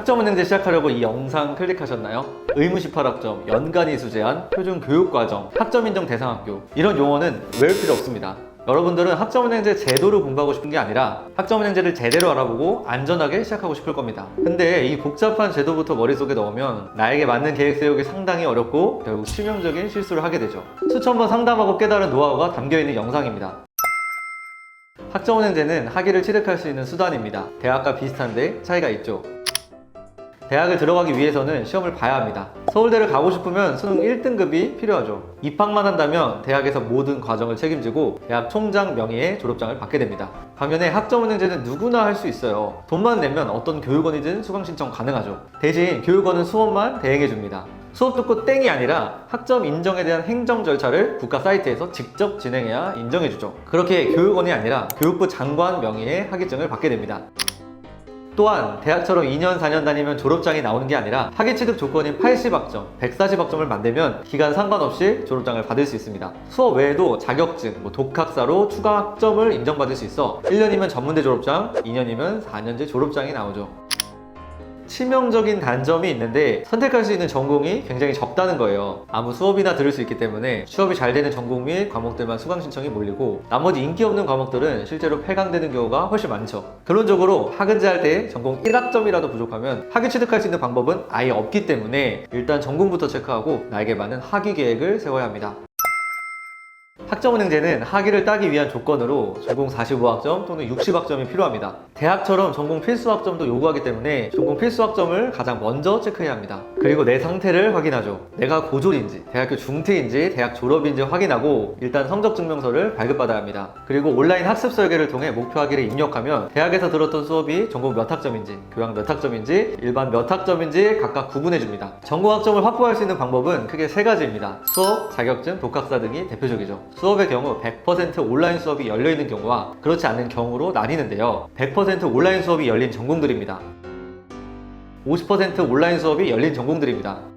학점은행제 시작하려고 이 영상 클릭하셨나요? 의무 18학점, 연간이수 제한, 표준 교육과정, 학점 인정 대상 학교 이런 용어는 외울 필요 없습니다. 여러분들은 학점은행제 제도를 공부하고 싶은 게 아니라 학점은행제를 제대로 알아보고 안전하게 시작하고 싶을 겁니다. 근데 이 복잡한 제도부터 머릿속에 넣으면 나에게 맞는 계획 세우기 상당히 어렵고 결국 치명적인 실수를 하게 되죠. 수천 번 상담하고 깨달은 노하우가 담겨있는 영상입니다. 학점은행제는 학위를 취득할 수 있는 수단입니다. 대학과 비슷한데 차이가 있죠. 대학을 들어가기 위해서는 시험을 봐야 합니다. 서울대를 가고 싶으면 수능 1등급이 필요하죠. 입학만 한다면 대학에서 모든 과정을 책임지고 대학 총장 명의의 졸업장을 받게 됩니다. 반면에 학점은행제는 누구나 할 수 있어요. 돈만 내면 어떤 교육원이든 수강 신청 가능하죠. 대신 교육원은 수업만 대행해줍니다. 수업 듣고 땡이 아니라 학점 인정에 대한 행정 절차를 국가 사이트에서 직접 진행해야 인정해주죠. 그렇게 교육원이 아니라 교육부 장관 명의의 학위증을 받게 됩니다. 또한 대학처럼 2년 4년 다니면 졸업장이 나오는 게 아니라 학위 취득 조건인 80학점, 140학점을 만들면 기간 상관없이 졸업장을 받을 수 있습니다. 수업 외에도 자격증, 독학사로 추가 학점을 인정받을 수 있어 1년이면 전문대 졸업장, 2년이면 4년제 졸업장이 나오죠. 치명적인 단점이 있는데 선택할 수 있는 전공이 굉장히 적다는 거예요. 아무 수업이나 들을 수 있기 때문에 취업이 잘 되는 전공 및 과목들만 수강 신청이 몰리고 나머지 인기 없는 과목들은 실제로 폐강되는 경우가 훨씬 많죠. 결론적으로 학은제 할 때 전공 1학점이라도 부족하면 학위 취득할 수 있는 방법은 아예 없기 때문에 일단 전공부터 체크하고 나에게 맞는 학위 계획을 세워야 합니다. 학점은행제는 학위를 따기 위한 조건으로 전공 45학점 또는 60학점이 필요합니다. 대학처럼 전공 필수학점도 요구하기 때문에 전공 필수학점을 가장 먼저 체크해야 합니다. 그리고 내 상태를 확인하죠. 내가 고졸인지, 대학교 중퇴인지, 대학 졸업인지 확인하고 일단 성적 증명서를 발급받아야 합니다. 그리고 온라인 학습 설계를 통해 목표 학위를 입력하면 대학에서 들었던 수업이 전공 몇 학점인지, 교양 몇 학점인지, 일반 몇 학점인지 각각 구분해줍니다. 전공 학점을 확보할 수 있는 방법은 크게 세 가지입니다. 수업, 자격증, 독학사 등이 대표적이죠. 수업의 경우 100% 온라인 수업이 열려있는 경우와 그렇지 않은 경우로 나뉘는데요. 100% 온라인 수업이 열린 전공들입니다. 50% 온라인 수업이 열린 전공들입니다.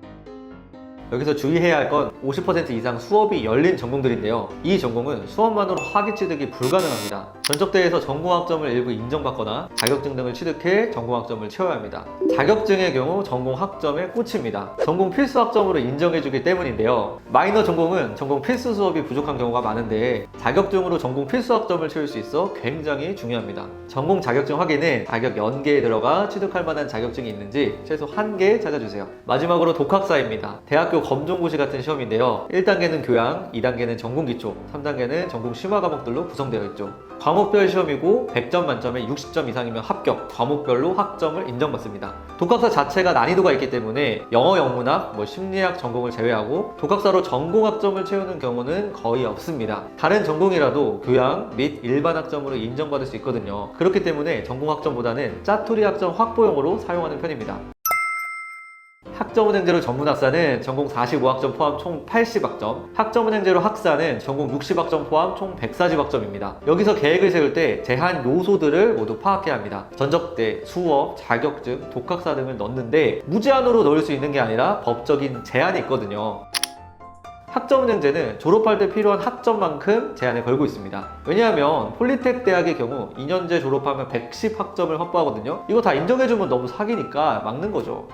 여기서 주의해야 할 건 50% 이상 수업이 열린 전공들인데요. 이 전공은 수업만으로 학위 취득이 불가능합니다. 전적대에서 전공학점을 일부 인정받거나 자격증 등을 취득해 전공학점을 채워야 합니다. 자격증의 경우 전공학점의 꽃입니다. 전공 필수학점으로 인정해주기 때문인데요. 마이너 전공은 전공 필수 수업이 부족한 경우가 많은데 자격증으로 전공 필수학점을 채울 수 있어 굉장히 중요합니다. 전공 자격증 확인은 자격 연계에 들어가 취득할 만한 자격증이 있는지 최소 1개 찾아주세요. 마지막으로 독학사입니다. 대학교 검정고시 같은 시험인데요. 1단계는 교양, 2단계는 전공기초, 3단계는 전공 심화 과목들로 구성되어 있죠. 과목별 시험이고 100점 만점에 60점 이상이면 합격, 과목별로 학점을 인정받습니다. 독학사 자체가 난이도가 있기 때문에 영어, 영문학, 심리학 전공을 제외하고 독학사로 전공학점을 채우는 경우는 거의 없습니다. 다른 전공이라도 교양 및 일반 학점으로 인정받을 수 있거든요. 그렇기 때문에 전공학점보다는 짜투리 학점 확보용으로 사용하는 편입니다. 학점은행제로 전문학사는 전공 45학점 포함 총 80학점, 학점은행제로 학사는 전공 60학점 포함 총 140학점입니다. 여기서 계획을 세울 때 제한 요소들을 모두 파악해야 합니다. 전적대, 수업, 자격증, 독학사 등을 넣는데 무제한으로 넣을 수 있는 게 아니라 법적인 제한이 있거든요. 학점은행제는 졸업할 때 필요한 학점만큼 제한을 걸고 있습니다. 왜냐하면 폴리텍 대학의 경우 2년제 졸업하면 110학점을 확보하거든요. 이거 다 인정해주면 너무 사기니까 막는 거죠.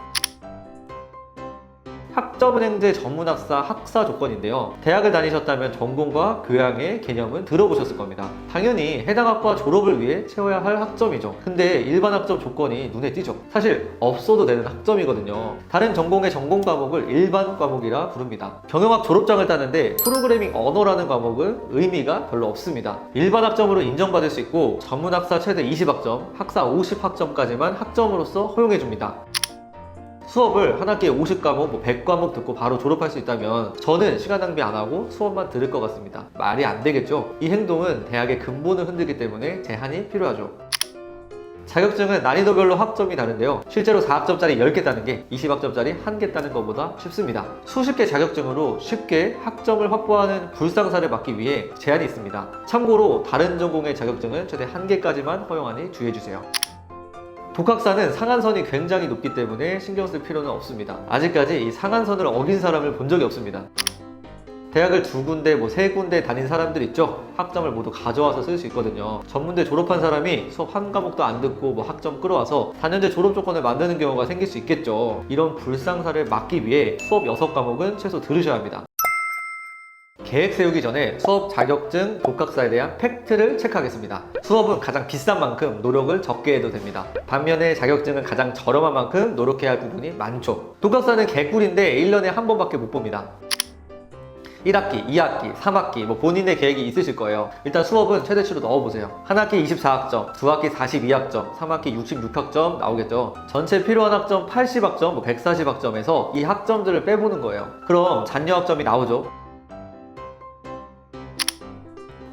학점은행제 전문학사 학사 조건인데요. 대학을 다니셨다면 전공과 교양의 개념은 들어보셨을 겁니다. 당연히 해당 학과 졸업을 위해 채워야 할 학점이죠. 근데 일반 학점 조건이 눈에 띄죠. 사실 없어도 되는 학점이거든요. 다른 전공의 전공 과목을 일반 과목이라 부릅니다. 경영학 졸업장을 따는데 프로그래밍 언어라는 과목은 의미가 별로 없습니다. 일반 학점으로 인정받을 수 있고 전문학사 최대 20학점, 학사 50학점까지만 학점으로서 허용해줍니다. 수업을 한 학기에 50과목, 100과목 듣고 바로 졸업할 수 있다면 저는 시간 낭비 안 하고 수업만 들을 것 같습니다. 말이 안 되겠죠? 이 행동은 대학의 근본을 흔들기 때문에 제한이 필요하죠. 자격증은 난이도별로 학점이 다른데요. 실제로 4학점짜리 10개 따는 게 20학점짜리 1개 따는 것보다 쉽습니다. 수십 개 자격증으로 쉽게 학점을 확보하는 불상사를 막기 위해 제한이 있습니다. 참고로 다른 전공의 자격증은 최대 1개까지만 허용하니 주의해주세요. 독학사는 상한선이 굉장히 높기 때문에 신경 쓸 필요는 없습니다. 아직까지 이 상한선을 어긴 사람을 본 적이 없습니다. 대학을 2군데, 3군데 다닌 사람들 있죠? 학점을 모두 가져와서 쓸 수 있거든요. 전문대 졸업한 사람이 수업 한 과목도 안 듣고 학점 끌어와서 4년제 졸업 조건을 만드는 경우가 생길 수 있겠죠. 이런 불상사를 막기 위해 수업 6과목은 최소 들으셔야 합니다. 계획 세우기 전에 수업 자격증, 독학사에 대한 팩트를 체크하겠습니다. 수업은 가장 비싼 만큼 노력을 적게 해도 됩니다. 반면에 자격증은 가장 저렴한 만큼 노력해야 할 부분이 많죠. 독학사는 개꿀인데 1년에 한 번밖에 못 봅니다. 1학기, 2학기, 3학기 본인의 계획이 있으실 거예요. 일단 수업은 최대치로 넣어보세요. 한 학기 24학점, 2학기 42학점, 3학기 66학점 나오겠죠. 전체 필요한 학점 80학점, 140학점에서 이 학점들을 빼보는 거예요. 그럼 잔여 학점이 나오죠.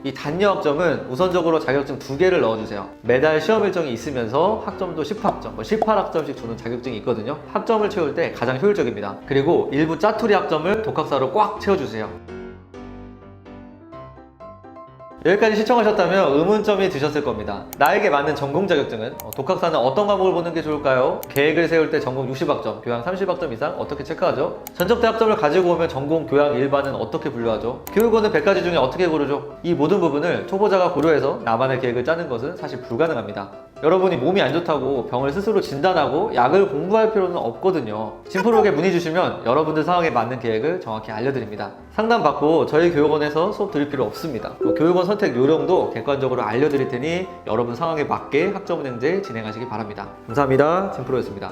이 단여 학점은 우선적으로 자격증 2개를 넣어주세요. 매달 시험 일정이 있으면서 학점도 10학점, 18학점씩 주는 자격증이 있거든요. 학점을 채울 때 가장 효율적입니다. 그리고 일부 짜투리 학점을 독학사로 꽉 채워주세요. 여기까지 시청하셨다면 의문점이 드셨을 겁니다. 나에게 맞는 전공 자격증은? 독학사는 어떤 과목을 보는 게 좋을까요? 계획을 세울 때 전공 60학점, 교양 30학점 이상 어떻게 체크하죠? 전적대 학점을 가지고 오면 전공, 교양, 일반은 어떻게 분류하죠? 교육원은 100가지 중에 어떻게 고르죠? 이 모든 부분을 초보자가 고려해서 나만의 계획을 짜는 것은 사실 불가능합니다. 여러분이 몸이 안 좋다고 병을 스스로 진단하고 약을 공부할 필요는 없거든요. 진프로그에 문의 주시면 여러분들 상황에 맞는 계획을 정확히 알려드립니다. 상담받고 저희 교육원에서 수업 드릴 필요 없습니다. 교육원 선택 요령도 객관적으로 알려드릴 테니 여러분 상황에 맞게 학점은행제 진행하시기 바랍니다. 감사합니다. 진프로였습니다.